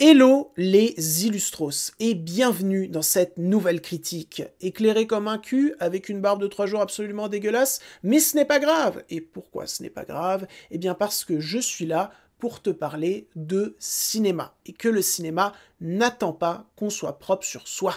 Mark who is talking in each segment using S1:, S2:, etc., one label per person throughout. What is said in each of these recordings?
S1: Hello les Illustros et bienvenue dans cette nouvelle critique. Éclairé comme un cul, avec une barbe de 3 jours absolument dégueulasse, mais ce n'est pas grave. Et pourquoi ce n'est pas grave? Eh bien parce que je suis là pour te parler de cinéma, et que le cinéma n'attend pas qu'on soit propre sur soi.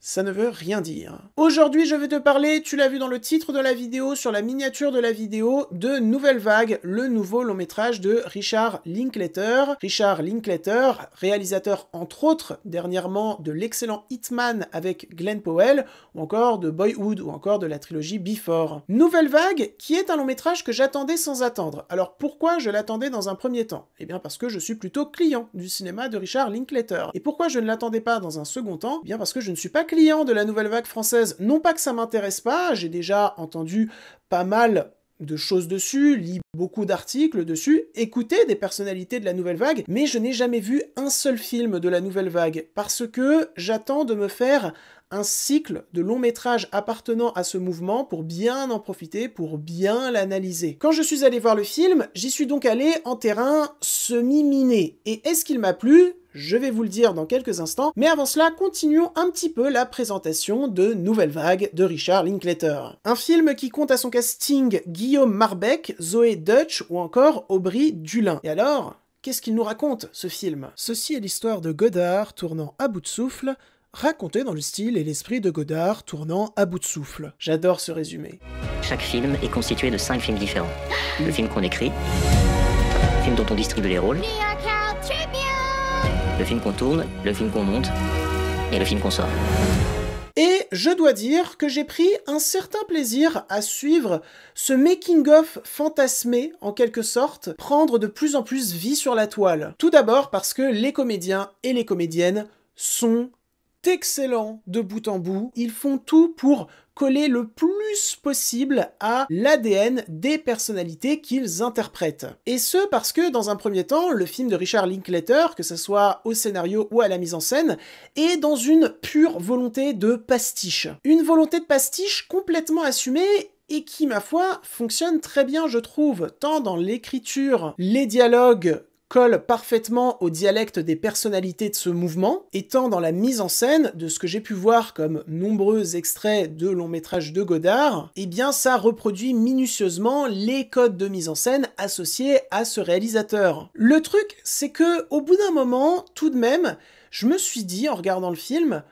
S1: Ça ne veut rien dire. Aujourd'hui, je vais te parler, tu l'as vu dans le titre de la vidéo, sur la miniature de la vidéo, de Nouvelle Vague, le nouveau long métrage de Richard Linklater. Richard Linklater, réalisateur entre autres, dernièrement, de l'excellent Hitman avec Glenn Powell, ou encore de Boyhood, ou encore de la trilogie Before. Nouvelle Vague, qui est un long métrage que j'attendais sans attendre. Alors pourquoi je l'attendais dans un premier temps? Eh bien parce que je suis plutôt client du cinéma de Richard Linklater. Et pourquoi je ne l'attendais pas dans un second temps? Eh bien parce que je ne suis pas client de la nouvelle vague française. Non pas que ça m'intéresse pas, j'ai déjà entendu pas mal de choses dessus, lis beaucoup d'articles dessus, écouté des personnalités de la nouvelle vague, mais je n'ai jamais vu un seul film de la nouvelle vague, parce que j'attends de me faire un cycle de longs métrages appartenant à ce mouvement pour bien en profiter, pour bien l'analyser. Quand je suis allé voir le film, j'y suis donc allé en terrain semi-miné. Et est-ce qu'il m'a plu? Je vais vous le dire dans quelques instants, mais avant cela, continuons un petit peu la présentation de Nouvelle Vague de Richard Linklater. Un film qui compte à son casting Guillaume Marbeck, Zoé Deutch ou encore Aubry Dulin. Et alors, qu'est-ce qu'il nous raconte, ce film? Ceci est l'histoire de Godard tournant à bout de souffle, raconté dans le style et l'esprit de Godard tournant à bout de souffle. J'adore ce résumé.
S2: Chaque film est constitué de 5 films différents. Le film qu'on écrit, le film dont on distribue les rôles, le film qu'on tourne, le film qu'on monte, et le film qu'on sort.
S1: Et je dois dire que j'ai pris un certain plaisir à suivre ce making-of fantasmé, en quelque sorte, prendre de plus en plus vie sur la toile. Tout d'abord parce que les comédiens et les comédiennes sont excellents de bout en bout. Ils font tout pour coller le plus possible à l'ADN des personnalités qu'ils interprètent. Et ce parce que, dans un premier temps, le film de Richard Linklater, que ce soit au scénario ou à la mise en scène, est dans une pure volonté de pastiche. Une volonté de pastiche complètement assumée et qui, ma foi, fonctionne très bien, je trouve, tant dans l'écriture, les dialogues colle parfaitement au dialecte des personnalités de ce mouvement, étant dans la mise en scène de ce que j'ai pu voir comme nombreux extraits de longs métrages de Godard, eh bien ça reproduit minutieusement les codes de mise en scène associés à ce réalisateur. Le truc, c'est que au bout d'un moment, tout de même, je me suis dit en regardant le film,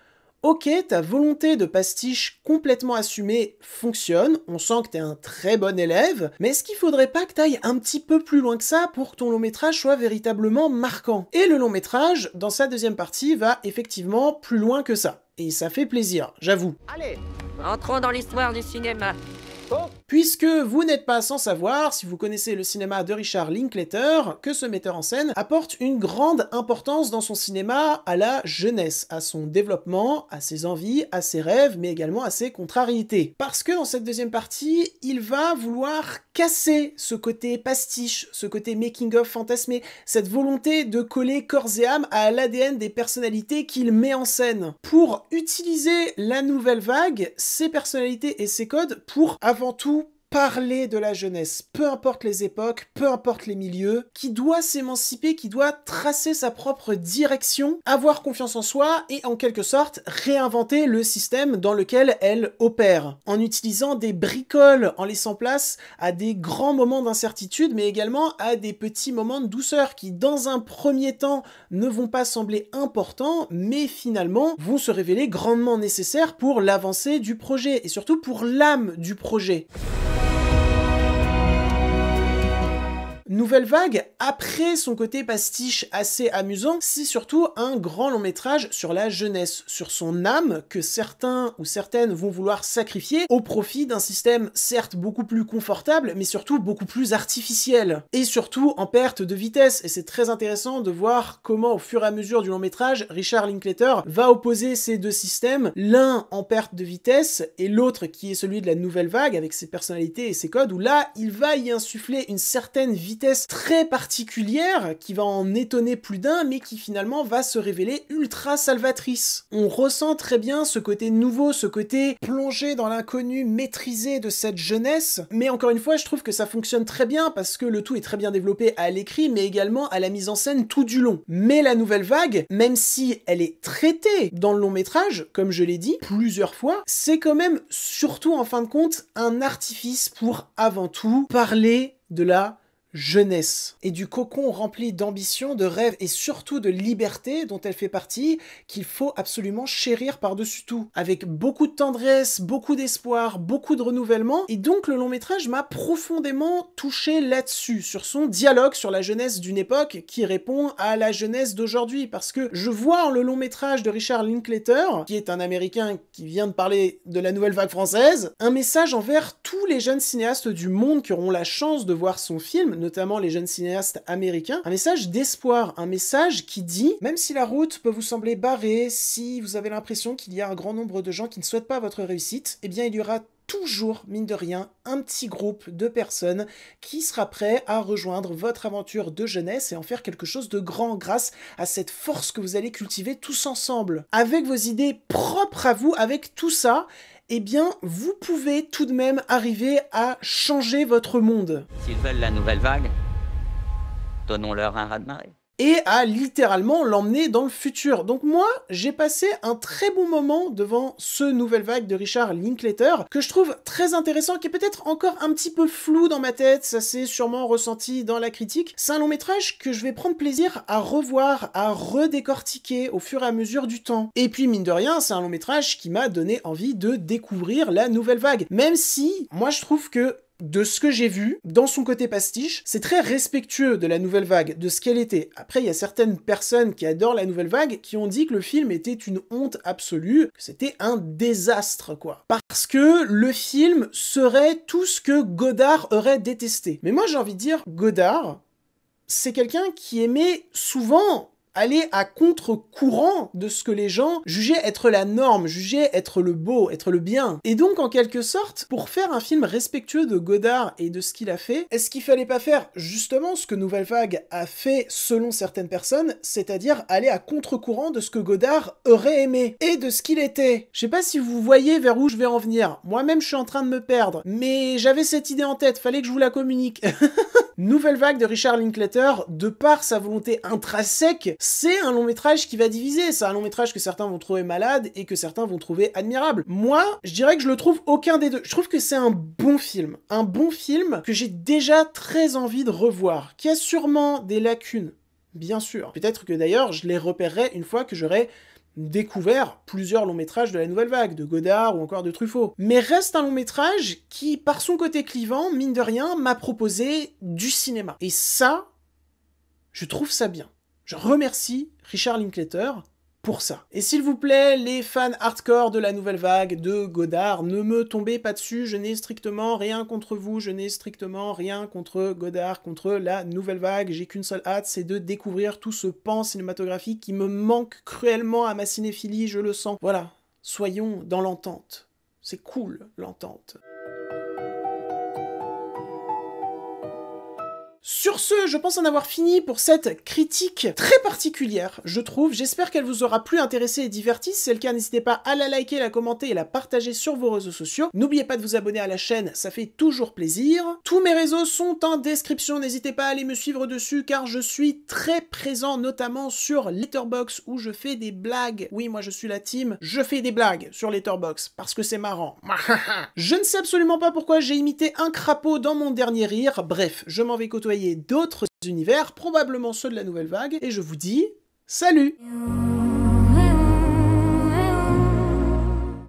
S1: ok, ta volonté de pastiche complètement assumée fonctionne, on sent que t'es un très bon élève, mais est-ce qu'il faudrait pas que t'ailles un petit peu plus loin que ça pour que ton long métrage soit véritablement marquant? Et le long métrage, dans sa deuxième partie, va effectivement plus loin que ça. Et ça fait plaisir, j'avoue.
S3: Allez, entrons dans l'histoire du cinéma.
S1: Puisque vous n'êtes pas sans savoir, si vous connaissez le cinéma de Richard Linklater, que ce metteur en scène apporte une grande importance dans son cinéma à la jeunesse, à son développement, à ses envies, à ses rêves, mais également à ses contrariétés. Parce que dans cette deuxième partie, il va vouloir casser ce côté pastiche, ce côté making-of fantasmé, cette volonté de coller corps et âme à l'ADN des personnalités qu'il met en scène, pour utiliser la nouvelle vague, ses personnalités et ses codes pour avant tout parler de la jeunesse, peu importe les époques, peu importe les milieux, qui doit s'émanciper, qui doit tracer sa propre direction, avoir confiance en soi et en quelque sorte réinventer le système dans lequel elle opère, en utilisant des bricoles, en laissant place à des grands moments d'incertitude, mais également à des petits moments de douceur qui, dans un premier temps, ne vont pas sembler importants, mais finalement vont se révéler grandement nécessaires pour l'avancée du projet, et surtout pour l'âme du projet. Nouvelle Vague, après son côté pastiche assez amusant, c'est surtout un grand long métrage sur la jeunesse, sur son âme que certains ou certaines vont vouloir sacrifier au profit d'un système certes beaucoup plus confortable, mais surtout beaucoup plus artificiel, et surtout en perte de vitesse. Et c'est très intéressant de voir comment au fur et à mesure du long métrage, Richard Linklater va opposer ces deux systèmes, l'un en perte de vitesse et l'autre qui est celui de la Nouvelle Vague avec ses personnalités et ses codes, où là il va y insuffler une certaine vitesse vitesse très particulière qui va en étonner plus d'un, mais qui finalement va se révéler ultra salvatrice. On ressent très bien ce côté nouveau, ce côté plongé dans l'inconnu, maîtrisé de cette jeunesse, mais encore une fois, je trouve que ça fonctionne très bien parce que le tout est très bien développé à l'écrit, mais également à la mise en scène tout du long. Mais la nouvelle vague, même si elle est traitée dans le long métrage, comme je l'ai dit plusieurs fois, c'est quand même surtout en fin de compte un artifice pour avant tout parler de la jeunesse et du cocon rempli d'ambition, de rêves et surtout de liberté dont elle fait partie, qu'il faut absolument chérir par-dessus tout, avec beaucoup de tendresse, beaucoup d'espoir, beaucoup de renouvellement. Et donc le long métrage m'a profondément touché là-dessus, sur son dialogue sur la jeunesse d'une époque qui répond à la jeunesse d'aujourd'hui, parce que je vois en le long métrage de Richard Linklater, qui est un Américain qui vient de parler de la nouvelle vague française, un message envers tous les jeunes cinéastes du monde qui auront la chance de voir son film, notamment les jeunes cinéastes américains, un message d'espoir, un message qui dit, même si la route peut vous sembler barrée, si vous avez l'impression qu'il y a un grand nombre de gens qui ne souhaitent pas votre réussite, eh bien il y aura toujours, mine de rien, un petit groupe de personnes qui sera prêt à rejoindre votre aventure de jeunesse et en faire quelque chose de grand grâce à cette force que vous allez cultiver tous ensemble. Avec vos idées propres à vous, avec tout ça, eh bien, vous pouvez tout de même arriver à changer votre monde.
S4: S'ils veulent la nouvelle vague, donnons-leur un raz-de-marée.
S1: Et à littéralement l'emmener dans le futur. Donc moi, j'ai passé un très bon moment devant ce nouvelle vague de Richard Linklater, que je trouve très intéressant, qui est peut-être encore un petit peu flou dans ma tête, ça s'est sûrement ressenti dans la critique. C'est un long métrage que je vais prendre plaisir à revoir, à redécortiquer au fur et à mesure du temps. Et puis mine de rien, c'est un long métrage qui m'a donné envie de découvrir la nouvelle vague. Même si, moi je trouve que de ce que j'ai vu, dans son côté pastiche, c'est très respectueux de la nouvelle vague, de ce qu'elle était. Après, il y a certaines personnes qui adorent la nouvelle vague qui ont dit que le film était une honte absolue, que c'était un désastre, quoi. Parce que le film serait tout ce que Godard aurait détesté. Mais moi, j'ai envie de dire, Godard, c'est quelqu'un qui aimait souvent aller à contre-courant de ce que les gens jugeaient être la norme, jugeaient être le beau, être le bien. Et donc, en quelque sorte, pour faire un film respectueux de Godard et de ce qu'il a fait, est-ce qu'il fallait pas faire justement ce que Nouvelle Vague a fait selon certaines personnes, c'est-à-dire aller à contre-courant de ce que Godard aurait aimé et de ce qu'il était? Je sais pas si vous voyez vers où je vais en venir. Moi-même, je suis en train de me perdre. Mais j'avais cette idée en tête, fallait que je vous la communique. Nouvelle Vague de Richard Linklater, de par sa volonté intrinsèque, c'est un long métrage qui va diviser. C'est un long métrage que certains vont trouver malade et que certains vont trouver admirable. Moi, je dirais que je le trouve aucun des deux. Je trouve que c'est un bon film. Un bon film que j'ai déjà très envie de revoir, qui a sûrement des lacunes, bien sûr. Peut-être que d'ailleurs, je les repérerai une fois que j'aurai découvert plusieurs longs métrages de la nouvelle vague, de Godard ou encore de Truffaut. Mais reste un long métrage qui, par son côté clivant, mine de rien, m'a proposé du cinéma. Et ça, je trouve ça bien. Je remercie Richard Linklater pour ça. Et s'il vous plaît, les fans hardcore de la nouvelle vague de Godard, ne me tombez pas dessus, je n'ai strictement rien contre vous, je n'ai strictement rien contre Godard, contre la nouvelle vague, j'ai qu'une seule hâte, c'est de découvrir tout ce pan cinématographique qui me manque cruellement à ma cinéphilie, je le sens. Voilà, soyons dans l'entente. C'est cool, l'entente. Sur ce, je pense en avoir fini pour cette critique très particulière, je trouve. J'espère qu'elle vous aura plu, intéressé et diverti. Si c'est le cas, n'hésitez pas à la liker, la commenter et la partager sur vos réseaux sociaux. N'oubliez pas de vous abonner à la chaîne, ça fait toujours plaisir. Tous mes réseaux sont en description, n'hésitez pas à aller me suivre dessus car je suis très présent, notamment sur Letterboxd où je fais des blagues. Oui, moi je suis la team, je fais des blagues sur Letterboxd parce que c'est marrant. Je ne sais absolument pas pourquoi j'ai imité un crapaud dans mon dernier rire. Bref, je m'en vais côtoyer d'autres univers, probablement ceux de la nouvelle vague, et je vous dis salut!